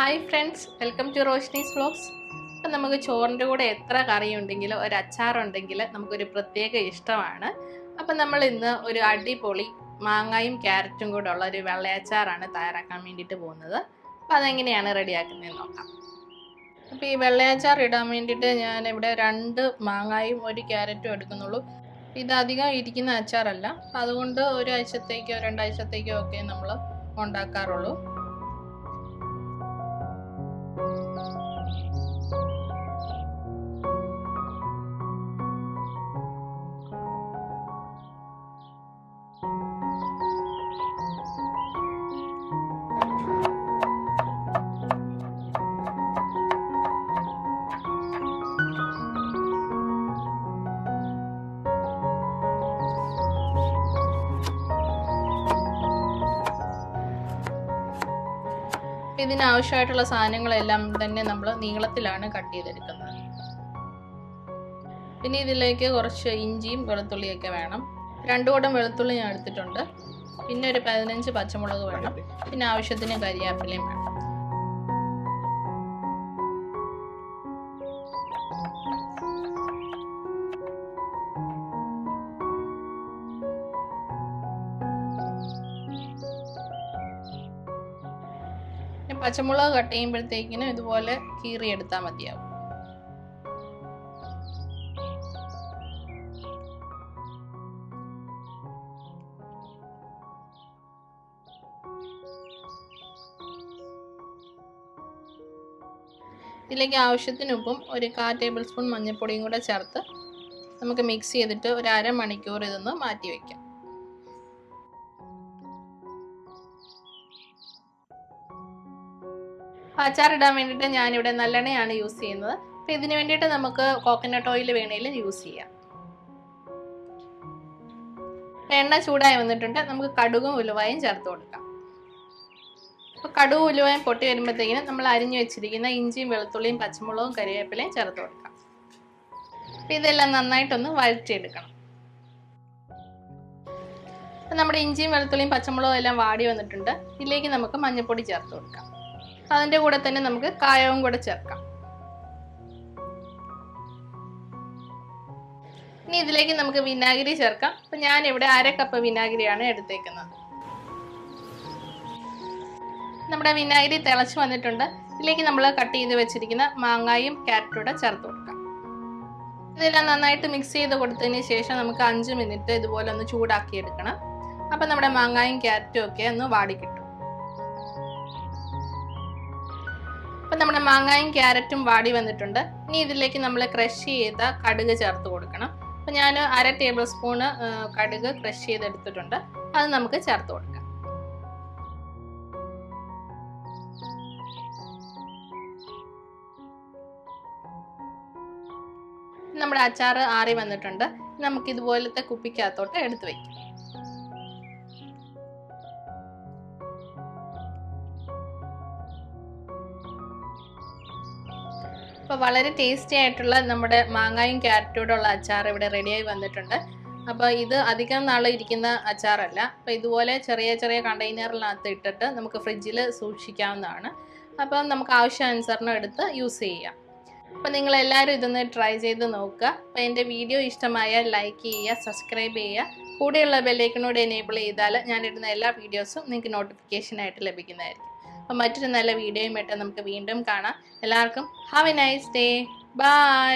Hi friends, welcome to Roshni's Vlogs. അപ്പോൾ നമുക്ക് ചോറിൻ്റെ കൂടെ എത്ര കറി ഉണ്ടെങ്കിലും ഒരു അച്ചാർ ഉണ്ടെങ്കിൽ നമുക്കൊരു പ്രത്യേക ഇഷ്ടമാണ്. അപ്പോൾ നമ്മൾ ഇന്ന് ഒരു അടിപൊളി മാങ്ങയും ക്യാരറ്റും കൂടെ ഉള്ള ഒരു വെള്ളയച്ചാറാണ് തയ്യാറാക്കാൻ വേണ്ടിയിട്ട് പോകുന്നത്. അപ്പോൾ അതെങ്ങനെയാണ് റെഡിയാക്കുന്നതെന്ന് നോക്കാം. അപ്പോൾ ഈ വെള്ളയച്ചാർ ഇടാൻ വേണ്ടിയിട്ട് ഞാൻ ഇവിടെ 2 മാങ്ങയും 1 ക്യാരറ്റും എടുക്കുന്നുള്ളൂ. ഇത് അധികം ഇരിക്കുന്ന അച്ചാറല്ല, അതുകൊണ്ട് ഒരാഴ്ചത്തേക്കോ 2 ആഴ്ചത്തേക്കോ ഒക്കെ നമ്മൾ ഉണ്ടാക്കാറുള്ളൂ. ഇതിനാവശ്യമായിട്ടുള്ള സാധനങ്ങളെല്ലാം തന്നെ നമ്മൾ നീളത്തിലാണ് കട്ട് ചെയ്തെടുക്കുന്നത്. പിന്നെ ഇതിലേക്ക് കുറച്ച് ഇഞ്ചിയും വെളുത്തുള്ളിയൊക്കെ വേണം. 2 കുടം വെളുത്തുള്ളി ഞാൻ എടുത്തിട്ടുണ്ട്. പിന്നെ ഒരു 15 പച്ചമുളക് വേണം. പിന്നെ ആവശ്യത്തിന് കരിയാപ്പിലയും വേണം. പച്ചമുളക് കട്ട് ചെയ്യുമ്പോഴത്തേക്കിനും ഇതുപോലെ കീറിയെടുത്താൽ മതിയാവും. ഇതിലേക്ക് ആവശ്യത്തിന് ഉപ്പും 1/4 ടേബിൾ സ്പൂൺ മഞ്ഞൾപ്പൊടിയും കൂടെ ചേർത്ത് നമുക്ക് മിക്സ് ചെയ്തിട്ട് ഒരു അരമണിക്കൂർ ഇതൊന്ന് മാറ്റി വയ്ക്കാം. അച്ചാർ ഇടാൻ വേണ്ടിയിട്ട് ഞാനിവിടെ നല്ലെണ്ണയാണ് യൂസ് ചെയ്യുന്നത്. അപ്പോൾ ഇതിന് വേണ്ടിയിട്ട് നമുക്ക് കോക്കനട്ട് ഓയിൽ വേണമെങ്കിലും യൂസ് ചെയ്യാം. എണ്ണ ചൂടായി വന്നിട്ടുണ്ട്. നമുക്ക് കടുകും ഉലുവയും ചേർത്ത് കൊടുക്കാം. അപ്പോൾ കടുകും ഉലുവയും പൊട്ടി വരുമ്പോഴത്തേക്കിനും നമ്മൾ അരിഞ്ഞു വെച്ചിരിക്കുന്ന ഇഞ്ചിയും വെളുത്തുള്ളിയും പച്ചമുളകും കരിവേപ്പിലയും ചേർത്ത് കൊടുക്കാം. അപ്പോൾ ഇതെല്ലാം നന്നായിട്ടൊന്ന് വഴറ്റിയെടുക്കണം. അപ്പോൾ നമ്മുടെ ഇഞ്ചിയും വെളുത്തുള്ളിയും പച്ചമുളകും എല്ലാം വാടി വന്നിട്ടുണ്ട്. ഇതിലേക്ക് നമുക്ക് മഞ്ഞൾപ്പൊടി ചേർത്ത് കൊടുക്കാം. അതിൻ്റെ കൂടെ തന്നെ നമുക്ക് കായവും കൂടെ ചേർക്കാം. ഇനി ഇതിലേക്ക് നമുക്ക് വിനാഗിരി ചേർക്കാം. അപ്പം ഞാനിവിടെ 1/2 കപ്പ് വിനാഗിരിയാണ് എടുത്തേക്കുന്നത്. നമ്മുടെ വിനാഗിരി തിളച്ച് വന്നിട്ടുണ്ട്. ഇതിലേക്ക് നമ്മൾ കട്ട് ചെയ്ത് വെച്ചിരിക്കുന്ന മാങ്ങയും ക്യാരറ്റും കൂടെ ചേർത്ത് കൊടുക്കാം. ഇതെല്ലാം നന്നായിട്ട് മിക്സ് ചെയ്ത് കൊടുത്തതിന് ശേഷം നമുക്ക് 5 മിനിറ്റ് ഇതുപോലെ ഒന്ന് ചൂടാക്കി എടുക്കണം. അപ്പം നമ്മുടെ മാങ്ങയും ക്യാരറ്റും ഒക്കെ ഒന്ന് വാടിക്കിട്ടും. അപ്പം നമ്മുടെ മാങ്ങയും ക്യാരറ്റും വാടി വന്നിട്ടുണ്ട്. ഇനി ഇതിലേക്ക് നമ്മൾ ക്രഷ് ചെയ്ത കടുക് ചേർത്ത് കൊടുക്കണം. അപ്പം ഞാൻ 1/2 ടേബിൾ സ്പൂണ് കടുക് ക്രഷ് ചെയ്തെടുത്തിട്ടുണ്ട്. അത് നമുക്ക് ചേർത്ത് കൊടുക്കാം. നമ്മുടെ അച്ചാർ ആറി വന്നിട്ടുണ്ട്. നമുക്ക് ഇതുപോലത്തെ കുപ്പിക്കകത്തോട്ട് എടുത്ത് വയ്ക്കാം. അപ്പോൾ വളരെ ടേസ്റ്റി ആയിട്ടുള്ള നമ്മുടെ മാങ്ങയും ക്യാരറ്റോടുള്ള അച്ചാർ ഇവിടെ റെഡിയായി വന്നിട്ടുണ്ട്. അപ്പോൾ ഇത് അധികം നാൾ ഇരിക്കുന്ന അച്ചാറല്ല. അപ്പോൾ ഇതുപോലെ ചെറിയ ചെറിയ കണ്ടെയ്നറിനകത്ത് ഇട്ടിട്ട് നമുക്ക് ഫ്രിഡ്ജിൽ സൂക്ഷിക്കാവുന്നതാണ്. അപ്പം നമുക്ക് ആവശ്യാനുസരണം എടുത്ത് യൂസ് ചെയ്യാം. അപ്പോൾ നിങ്ങളെല്ലാവരും ഇതൊന്ന് ട്രൈ ചെയ്ത് നോക്കുക. അപ്പോൾ എൻ്റെ വീഡിയോ ഇഷ്ടമായാൽ ലൈക്ക് ചെയ്യുക, സബ്സ്ക്രൈബ് ചെയ്യുക. കൂടെയുള്ള ബെല്ലൈക്കനോട് എനേബിൾ ചെയ്താൽ ഞാനിടുന്ന എല്ലാ വീഡിയോസും നിങ്ങൾക്ക് നോട്ടിഫിക്കേഷനായിട്ട് ലഭിക്കുന്നതായിരിക്കും. അപ്പോൾ മറ്റൊരു നല്ല വീഡിയോയുമായിട്ട് നമുക്ക് വീണ്ടും കാണാം. എല്ലാവർക്കും have a nice day. By.